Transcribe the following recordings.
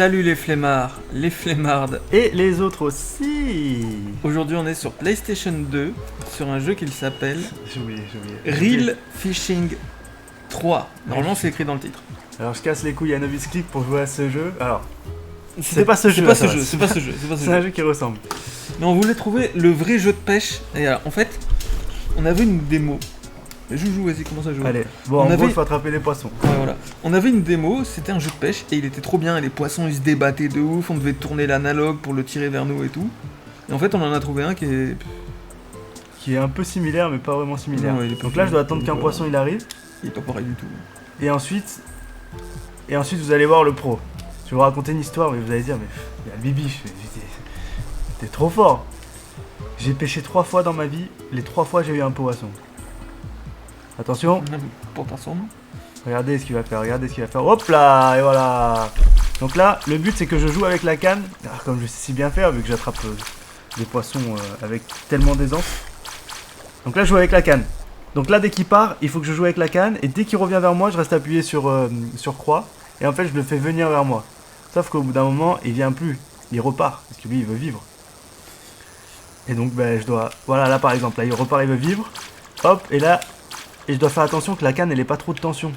Salut les flemmards, les flemmardes. Et les autres aussi. Aujourd'hui on est sur PlayStation 2, sur un jeu qui s'appelle J'ai oublié. Real Fishing 3. Normalement c'est écrit dans le titre. Alors je casse les couilles à Novice Click pour jouer à ce jeu. Alors, c'est pas ce jeu. C'est pas ce jeu. C'est un jeu qui ressemble. Mais on voulait trouver le vrai jeu de pêche. Et alors, en fait, on avait une démo. Joujou, vas-y, commence à jouer. Allez, bon, en gros, il faut attraper les poissons. Ouais, voilà. On avait une démo, c'était un jeu de pêche et il était trop bien. Et les poissons ils se débattaient de ouf. On devait tourner l'analogue pour le tirer vers nous et tout. Et en fait, on en a trouvé un qui est un peu similaire, mais pas vraiment similaire. Non, donc là, je dois attendre qu'un poisson il arrive. Il est pas pareil du tout. Et ensuite, vous allez voir le pro. Je vais vous raconter une histoire, mais vous allez dire, mais il y a le bibiche, t'es trop fort. J'ai pêché 3 fois dans ma vie, les 3 fois j'ai eu un poisson. Attention. Pour ta son. Regardez ce qu'il va faire, Hop là, et voilà. Donc là, le but c'est que je joue avec la canne. Alors, comme je sais si bien faire, vu que j'attrape des poissons avec tellement d'aisance. Donc là, je joue avec la canne. Donc là, dès qu'il part, il faut que je joue avec la canne. Et dès qu'il revient vers moi, je reste appuyé sur croix. Et en fait, je le fais venir vers moi. Sauf qu'au bout d'un moment, il vient plus. Il repart. Parce que lui, il veut vivre. Et donc, je dois... Voilà, là par exemple, là, il repart, il veut vivre. Hop, et là... Et je dois faire attention que la canne, elle ait pas trop de tension.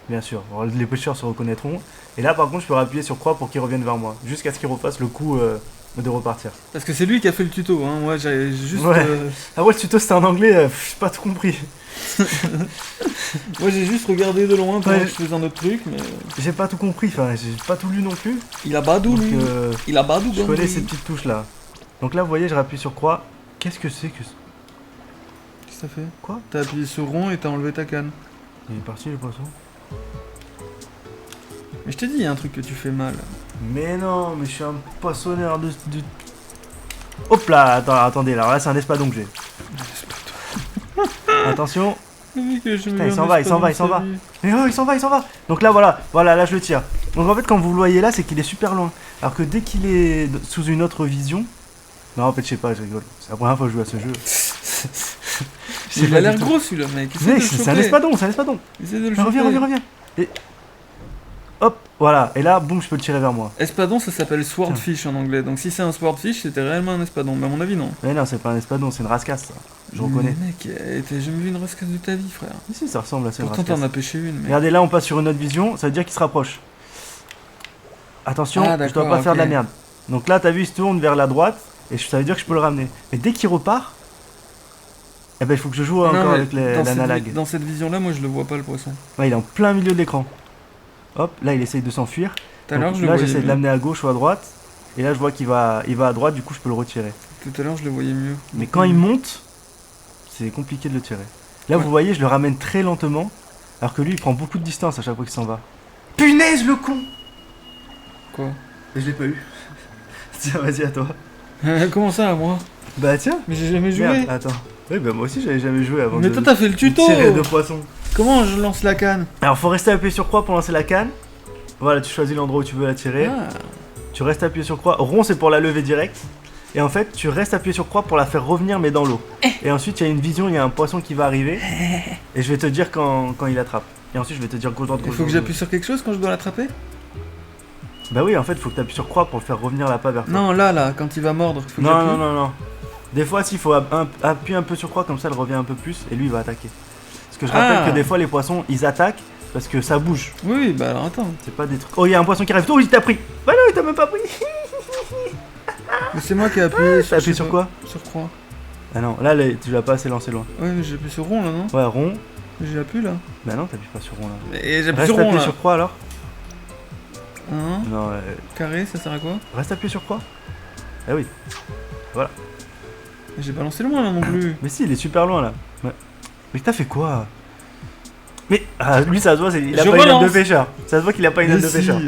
Bien sûr. Alors, les pêcheurs se reconnaîtront. Et là, par contre, je peux appuyer sur croix pour qu'il revienne vers moi. Jusqu'à ce qu'il refasse le coup de repartir. Parce que c'est lui qui a fait le tuto, hein. Moi, j'ai juste... Ouais. Ah ouais, le tuto, c'était en anglais. J'ai pas tout compris. Moi j'ai juste regardé de loin pendant que je faisais un autre truc, mais... J'ai pas tout compris, enfin j'ai pas tout lu non plus. Il a badou lui. Il a badou. Je connais ces petites touches là. Donc là vous voyez, je rappuie sur croix. Qu'est-ce que c'est que... Qu'est-ce que ça fait? Quoi? T'as appuyé sur rond et t'as enlevé ta canne. Il est parti le poisson. Mais je t'ai dit, il y a un truc que tu fais mal. Mais non, mais je suis un poissonneur de... Hop là, attendez, alors là c'est un espadon que j'ai. Attention. Putain, il s'en va. Mais oh, il s'en va. Donc là, voilà, là je le tire. Donc en fait, quand vous le voyez là, c'est qu'il est super loin. Alors que dès qu'il est sous une autre vision... Non, en fait, je sais pas, je rigole. C'est la première fois que je joue à ce jeu. Il a l'air gros celui-là, mec. C'est un espadon. Essaye de le choper. Reviens. Et... Hop, voilà. Et là, boum, je peux le tirer vers moi. Espadon, ça s'appelle swordfish en anglais. Donc si c'est un swordfish, c'était réellement un espadon. Mais à mon avis, non. Mais non, c'est pas un espadon, c'est une rascasse, ça. Je reconnais. Mais mec, t'as jamais vu une rascasse de ta vie, frère. Si, ça ressemble à ça. Pourtant, t'en as pêché une. Mais... Regardez, là, on passe sur une autre vision. Ça veut dire qu'il se rapproche. Attention, je dois pas faire de la merde. Donc là, t'as vu, il se tourne vers la droite. Et ça veut dire que je peux le ramener. Mais dès qu'il repart, eh ben, il faut que je joue encore avec l'analogue. Dans cette vision-là, moi, je le vois pas, le poisson. Ouais, il est en plein milieu de l'écran. Hop, là, il essaye de s'enfuir. Là, j'essaie de l'amener à gauche ou à droite. Et là, je vois qu'il va à droite, du coup, je peux le retirer. Tout à l'heure, je le voyais mieux. Mais quand il monte, c'est compliqué de le tirer. Là, vous voyez, je le ramène très lentement. Alors que lui, il prend beaucoup de distance à chaque fois qu'il s'en va. Punaise, le con! Quoi? Je l'ai pas eu. Tiens, vas-y, à toi. Comment ça, à moi? Bah, tiens. Mais j'ai jamais joué. Merde, attends. Oui, bah, moi aussi, j'avais jamais joué avant. Mais toi, t'as fait le tuto! Tirer de poisson. Comment je lance la canne? Alors, faut rester appuyé sur croix pour lancer la canne. Voilà, tu choisis l'endroit où tu veux la tirer. Ah. Tu restes appuyé sur croix. Rond, c'est pour la lever direct. Et en fait, tu restes appuyé sur croix pour la faire revenir, mais dans l'eau. Et ensuite, il y a une vision, il y a un poisson qui va arriver. Et je vais te dire quand il attrape. Et ensuite, je vais te dire gauche droite. Il faut que j'appuie sur quelque chose quand je dois l'attraper? Bah oui, en fait, il faut que tu appuies sur croix pour le faire revenir l'appât vers toi. Non, là, quand il va mordre. Faut que non. Des fois, s'il faut appuyer un peu sur croix, comme ça, elle revient un peu plus. Et lui, il va attaquer. Parce que je rappelle que des fois, les poissons, ils attaquent. Parce que ça bouge. Oui, bah alors attends. C'est pas des trucs. Oh, il y a un poisson qui arrive. Oh, il t'a pris. Bah non, il t'a même pas pris. Mais c'est moi qui ai appuyé sur... T'as appuyé sur quoi? Sur croix. Ah non, là, tu l'as pas assez lancé loin. Ouais, mais j'ai appuyé sur rond là, non? Ouais, rond. Mais j'ai appuyé là. Bah non, t'appuies pas sur rond là. Et j'ai appuyé sur rond là. Reste appuyé sur croix alors. Non, carré, ça sert à quoi? Reste appuyé sur croix. Ah oui. Voilà. J'ai pas lancé loin là non plus. Mais si, il est super loin là. Ouais. Mais t'as fait quoi? Mais lui ça se voit, il a pas une aile de pêcheur. Ça se voit qu'il a pas une aile de pêcheur.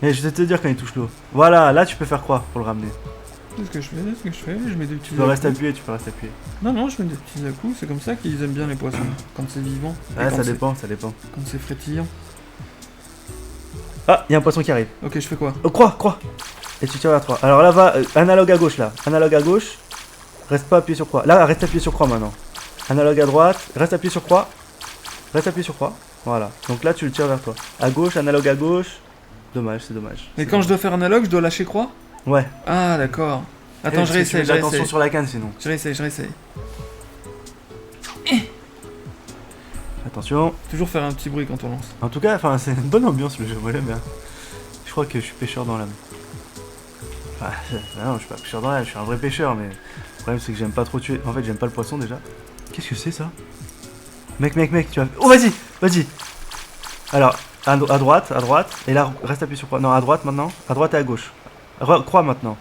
Mais je vais te dire quand il touche l'eau. Voilà, là tu peux faire quoi pour le ramener? C'est ce que je fais, je mets des petits tu peux rester appuyé. Non, je mets des petits à-coups, c'est comme ça qu'ils aiment bien les poissons. Quand c'est vivant. Ouais, ça dépend. Quand c'est frétillant. Ah, il y a un poisson qui arrive. Ok, je fais quoi? Oh, croix. Et tu tires vers 3. Alors là, va, analogue à gauche là. Analogue à gauche. Reste pas appuyé sur croix. Là, reste appuyé sur croix maintenant. Analogue à droite. Reste appuyé sur croix. Voilà. Donc là, tu le tires vers toi. À gauche, analogue à gauche. Dommage, c'est dommage. Mais C'est quand je dommage. dois faire analogue, je dois lâcher croix? Ouais. Ah, d'accord. Attends, Parce je que tu réessaye, mets je de l'attention réessaye. sur la canne sinon. Je réessaye, je réessaye. Attention. Toujours faire un petit bruit quand on lance. En tout cas, enfin, c'est une bonne ambiance le jeu, moi j'aime bien. Je crois que je suis pêcheur dans l'âme. Enfin, non, je suis pas pêcheur dans l'âme, je suis un vrai pêcheur, mais le problème c'est que j'aime pas trop tuer. En fait, j'aime pas le poisson déjà. Qu'est-ce que c'est ça? Mec, tu vas. Oh, vas-y, vas-y. Alors, à droite, et là, reste appuyé sur croix. Non, à droite maintenant, à droite et à gauche. Croix maintenant.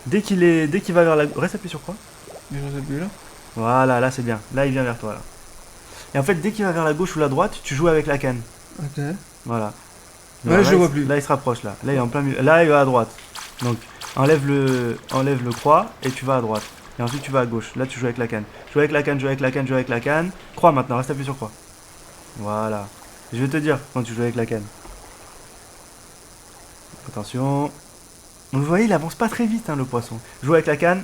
Dès qu'il va vers la. Reste appuyé sur croix. Mais je plus là. Voilà, là c'est bien. Là, il vient vers toi là. Et en fait, dès qu'il va vers la gauche ou la droite, tu joues avec la canne. Ok. Voilà. Ouais, Là, je le vois plus. Là, il se rapproche là. Là, il est en plein milieu. Là, il va à droite. Donc, enlève le croix et tu vas à droite. Et ensuite, tu vas à gauche. Là, tu joues avec la canne. Joue avec la canne, joue avec la canne, joue avec la canne. Croix maintenant, reste appuyé sur croix. Voilà. Je vais te dire quand tu joues avec la canne. Attention. Donc, vous voyez, il avance pas très vite, hein, le poisson. Joue avec la canne.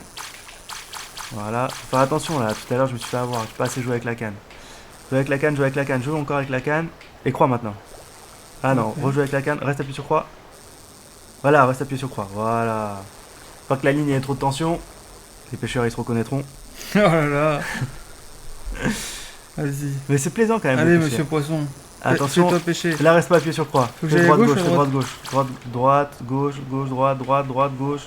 Voilà. Faut faire attention là. Tout à l'heure, je me suis fait avoir. Je pas assez joué avec la canne. Joue avec la canne, joue avec la canne, joue encore avec la canne. Et croix maintenant. Ah non, Ok. rejoue avec la canne, reste appuyé sur croix. Voilà, reste appuyé sur croix. Voilà. Pas que la ligne ait trop de tension. Les pêcheurs ils se reconnaîtront. Oh là là. Vas-y. Mais c'est plaisant quand même. Allez, de pêcher. monsieur Poisson. Attention. Fais-toi pêcher. Là, reste pas appuyé sur croix. Faut que Fais j'aille à droite, gauche, gauche, à fais droite. droite, gauche. Droite, gauche, gauche, droite, gauche.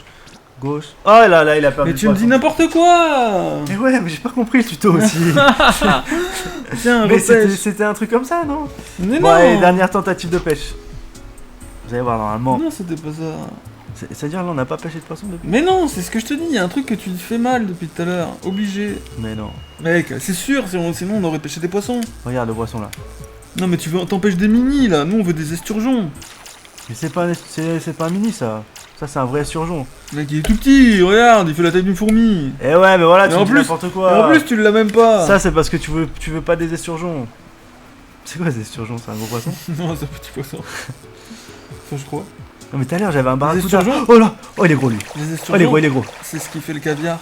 Gauche. Oh là, il a perdu. Mais le tu me dis poisson. n'importe quoi. Mais ouais, mais j'ai pas compris le tuto aussi. Tiens, Mais repêche. c'était un truc comme ça, non? Mais Bon, non. allez, dernière tentative de pêche. Vous allez voir, normalement. Non, c'était pas ça. C'est-à-dire, là, on n'a pas pêché de poisson depuis. Mais non, c'est ce que je te dis, il y a un truc que tu fais mal depuis tout à l'heure. Obligé. Mais non. Mec, c'est sûr, sinon on aurait pêché des poissons. Regarde le poisson là. Non, mais tu veux, t'empêches des mini là. Nous, on veut des esturgeons. Mais c'est pas un mini ça. Ça c'est un vrai surgeon. Mec, il est tout petit, regarde, il fait la taille d'une fourmi. Eh ouais, mais voilà, Mais tu en dis plus- n'importe Et quoi. en plus, tu l'as même pas. Ça c'est parce que tu veux pas des esturgeons. C'est quoi des esturgeons? C'est un gros poisson? Non, c'est un petit poisson. Enfin, je crois. Non mais tout à l'heure j'avais un barracuda. esturgeons Oh là! Oh il est gros lui. Les Oh il est esturgeons, gros, il est gros. c'est ce qui fait le caviar.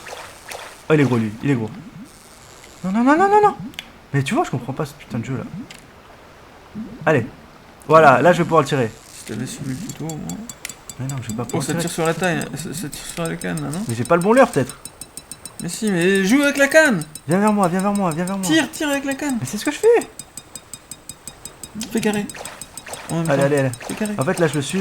Oh il est gros lui, il est gros. Non. Mais tu vois, je comprends pas ce putain de jeu là. Allez. Voilà, là je vais pouvoir le tirer. Si t'avais suivi le tuto, au moins. Mais non, je vais pas Oh, pouvoir ça le tire tirer. sur la taille, ça tire sur la canne là, non? Mais j'ai pas le bon leurre peut-être. Mais si, mais joue avec la canne. Viens vers moi. Tire avec la canne. Mais c'est ce que je fais. Fais carré. En même Allez, temps. allez. Fais carré. En fait là je le suis.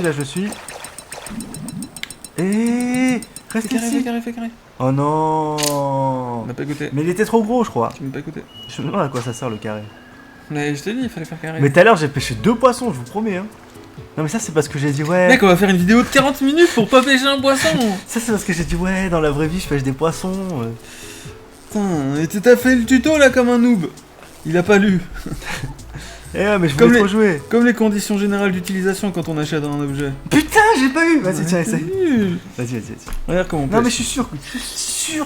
Et reste ici. Fais carré. Oh On non. n'a pas écouté. Mais il était trop gros je crois. Tu m'as pas écouté. Je me demande à quoi ça sert le carré. Mais je t'ai dit, il fallait faire carré. Mais tout à l'heure j'ai pêché 2 poissons, je vous promets hein. Non mais ça c'est parce que j'ai dit ouais. Mec, on va faire une vidéo de 40 minutes pour pas pêcher un poisson. Ça c'est parce que j'ai dit ouais, dans la vraie vie je pêche des poissons. Putain, et t'as fait le tuto là comme un noob. Il a pas lu. Eh ouais mais je Comme voulais les- trop jouer. Comme les conditions générales d'utilisation quand on achète un objet. Putain j'ai pas eu. Vas-y tiens Ouais, essaye. c'est nul. Vas-y. Regarde comment on Non mais pêche. je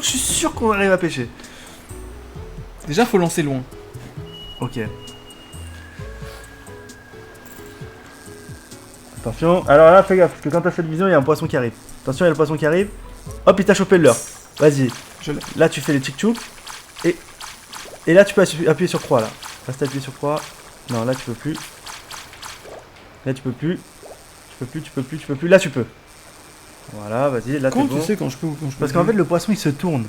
suis sûr qu'on arrive à pêcher. Déjà, faut lancer loin. Ok. Attention, alors là fais gaffe, parce que quand t'as cette vision il y a un poisson qui arrive. Attention il y a le poisson qui arrive. Hop il t'a chopé le leurre. Vas-y. Je l'ai. Là tu fais les tchik-tchouk. Et là tu peux appuyer sur croix là. Reste appuyé sur croix. Non là tu peux plus. Là tu peux plus. Tu peux plus. Là tu peux. Voilà vas-y là t'es Comment bon. tu sais quand je peux ou quand je peux Parce qu'en plus fait le poisson il se tourne.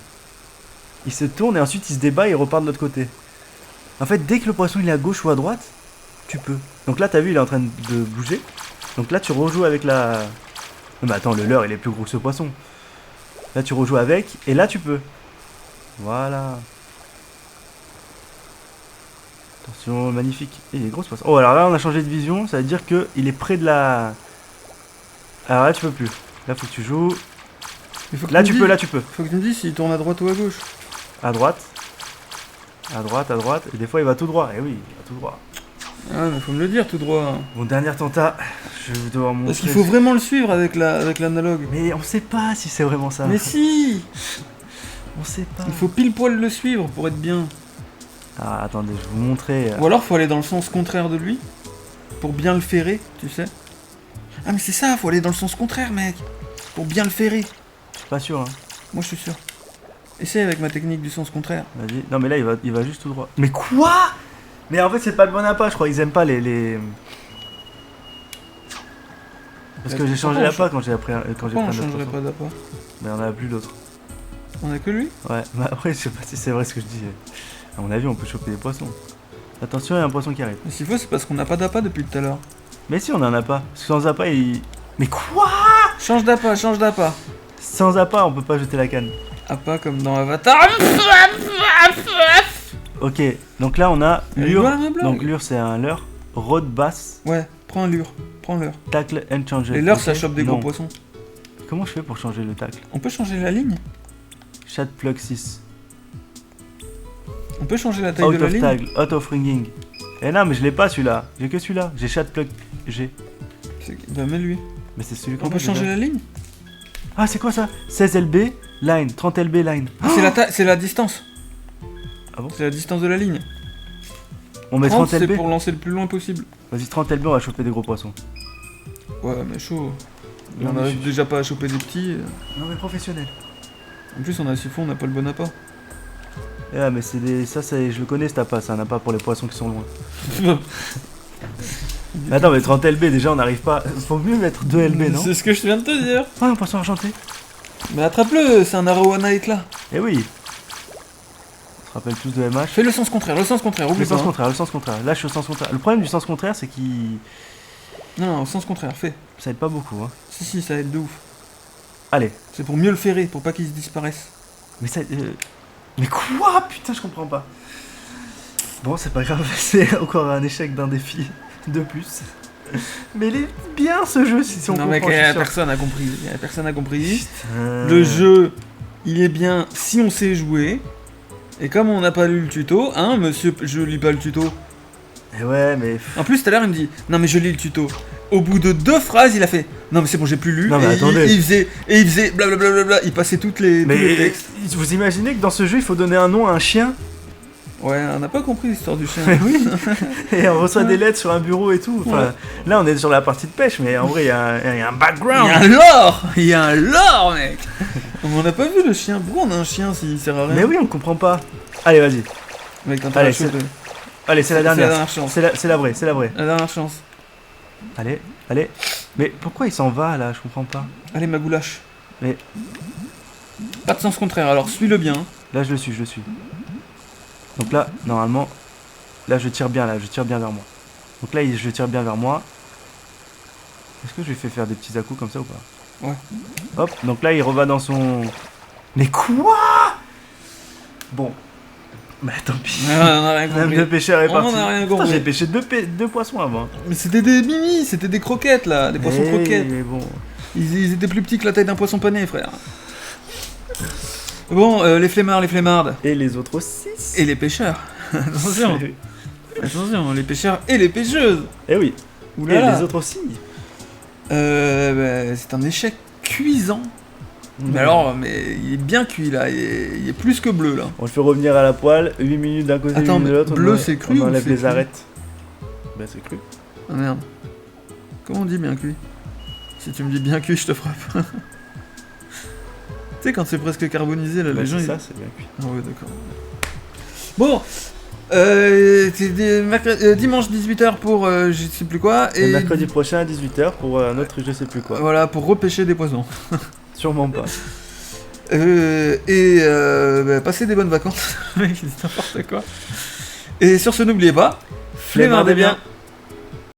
Il se tourne et ensuite il se débat et il repart de l'autre côté. En fait dès que le poisson il est à gauche ou à droite, tu peux. Donc là t'as vu il est en train de bouger. Donc là tu rejoues avec la... Non mais attends le leurre il est plus gros que ce poisson. Là tu rejoues avec et là tu peux. Voilà. Attention magnifique. Et il est gros ce poisson. Oh alors là on a changé de vision, ça veut dire que il est près de la... Alors là tu peux plus. Là faut que tu joues. Mais faut que Là me tu dises- peux, là tu peux. Faut que tu me dises s'il tourne à droite ou à gauche. À droite. À droite. Et des fois il va tout droit. Et oui, il va tout droit. Ah, mais faut me le dire tout droit. Bon, dernière tenta. Je vais devoir montrer. Parce qu'il faut vraiment le suivre avec l'analogue. Mais on sait pas si c'est vraiment ça. Mais si. On sait pas. Il faut pile poil le suivre pour être bien. Ah, attendez, je vais vous montrer. Ou alors faut aller dans le sens contraire de lui. Pour bien le ferrer, tu sais. Ah mais c'est ça, faut aller dans le sens contraire mec. Pour bien le ferrer. Je suis pas sûr. Hein. Moi je suis sûr. Essaye avec ma technique du sens contraire. Vas-y. Non, mais là il va juste tout droit. Mais quoi? Mais en fait, c'est pas le bon appât, je crois. Ils aiment pas les. Parce Mais que j'ai changé pourquoi l'appât quand j'ai pris Pourquoi on un autre changerait poisson. pas d'appât? Mais on a plus d'autres. On a que lui? Ouais, bah après, je sais pas si c'est vrai ce que je dis. À mon avis, on peut choper des poissons. Attention, il y a un poisson qui arrive. Mais s'il faut, c'est parce qu'on n'a pas d'appât depuis tout à l'heure. Mais si, on en a pas. Parce que sans appât, il. Mais quoi? Change d'appât, change d'appât. Sans appât, on peut pas jeter la canne. Appât comme dans Avatar. Ok, donc là, on a Elle lure. rigole, ma blague. Donc lure, c'est un leurre. Rod bass, Ouais, prends un lure. Prends l'heure. tackle and changer. Les leurres, Ok. ça chope des gros Non. poissons. Comment je fais pour changer le tackle? On peut changer la ligne? Chat plug 6. On peut changer la taille Out de la of ligne? tackle, out of ringing. Eh non, mais je l'ai pas celui-là. J'ai que celui-là. J'ai chat plug G. Bah, mets-lui. Mais c'est celui qu'on On peut changer la ligne? Ah, c'est quoi ça? 16 LB, line. 30 LB, line. Ah, c'est la distance. Ah bon? C'est la distance de la ligne. On met 30, 30 c'est LB. pour lancer le plus loin possible. Vas-y, 30 LB, on va choper des gros poissons. Ouais, mais chaud. Non, On mais arrive je- déjà pas à choper des petits. Non, mais professionnel. En plus, on a si fond, on n'a pas le bon appât. Ah, mais c'est des. Ça, c'est. Je le connais, cet appât. C'est un appât pour les poissons qui sont loin. Mais attends, mais 30 LB, déjà, on n'arrive pas. Faut mieux mettre 2 LB, non? C'est ce que je viens de te dire. Ah, un poisson argenté. Mais attrape-le, c'est un Arowana là. Eh oui. On se rappelle tous de MH. Fais le sens contraire, oublie Le pas. sens contraire, le sens contraire. Là, je suis au sens contraire. Le problème du sens contraire, c'est qu'il. Non, au sens contraire, fais. Ça aide pas beaucoup, hein. Si, ça aide de ouf. Allez. C'est pour mieux le ferrer, pour pas qu'il se disparaisse. Mais ça. Mais quoi? Putain, je comprends pas. Bon, c'est pas grave, c'est encore un échec d'un défi de plus. Mais il est bien ce jeu si on Non, comprend. mec, je suis sûr. personne a compris. Personne a compris. Putain. Le jeu, il est bien si on sait jouer. Et comme on n'a pas lu le tuto, hein, monsieur, je lis pas le tuto. Et ouais, mais. En plus, tout à l'heure, il me dit non, mais je lis le tuto. Au bout de 2 phrases, il a fait non, mais c'est bon, j'ai plus lu. Non, mais et attendez. il faisait blablabla. Il passait tous les Mais textes. vous imaginez que dans ce jeu, il faut donner un nom à un chien? Ouais, on n'a pas compris l'histoire du chien. Mais oui. Et on reçoit des lettres sur un bureau et tout. Enfin, là, on est sur la partie de pêche, mais en vrai, il y a un Il y background. a un lore. Il y a un lore, mec. On n'a pas vu le chien. Pourquoi on a un chien s'il sert à rien? Mais oui, on comprend pas. Allez, vas-y. Mec, quand Allez, on a chopé. Allez, c'est la C'est la dernière. dernière chance. C'est la vraie, c'est la vraie. La dernière chance. Allez, allez. Mais pourquoi il s'en va là? Je comprends pas. Allez, ma goulache. Mais- Pas de sens contraire, alors suis-le bien. Là, je le suis, je le suis. Donc là, normalement, là, je tire bien vers moi. Donc là, je tire bien vers moi. Est-ce que je lui fais faire des petits à-coups comme ça ou pas? Ouais. Hop, donc là, il reva dans son... Mais quoi? Bon. Bah tant pis. Ouais, on a rien Même compris. le pêcheur est On parti. en a rien Putain, compris. j'ai pêché deux poissons avant. Mais c'était des mimi, c'était des croquettes là, des poissons Eh, croquettes. Mais bon. Ils étaient plus petits que la taille d'un poisson pané, frère. Bon, les flemmards, les flemmardes. Et les autres aussi. Et les pêcheurs. Attention, attention, les pêcheurs et les pêcheuses. Eh oui. Ouh Et là là. les autres aussi. C'est un échec cuisant. Mais alors, mais il est bien cuit là, il est plus que bleu là. On le fait revenir à la poêle, 8 minutes d'un côté, 8 Attends, minutes de mais l'autre. bleu, on c'est cru On ou enlève c'est les cuit arêtes. Bah c'est cru. Ah merde. Comment on dit bien cuit? Si tu me dis bien cuit, je te frappe. Tu sais, quand c'est presque carbonisé, là, Bah, les gens c'est ils... ça, c'est bien cuit. Ah ouais, d'accord. Bon, c'est dimanche 18h pour je sais plus quoi. Et Et mercredi prochain à 18h pour un autre je sais plus quoi. voilà, pour repêcher des poissons. Sûrement pas. Passez des bonnes vacances. Mec, c'est n'importe quoi. Et sur ce, n'oubliez pas, flémardez bien.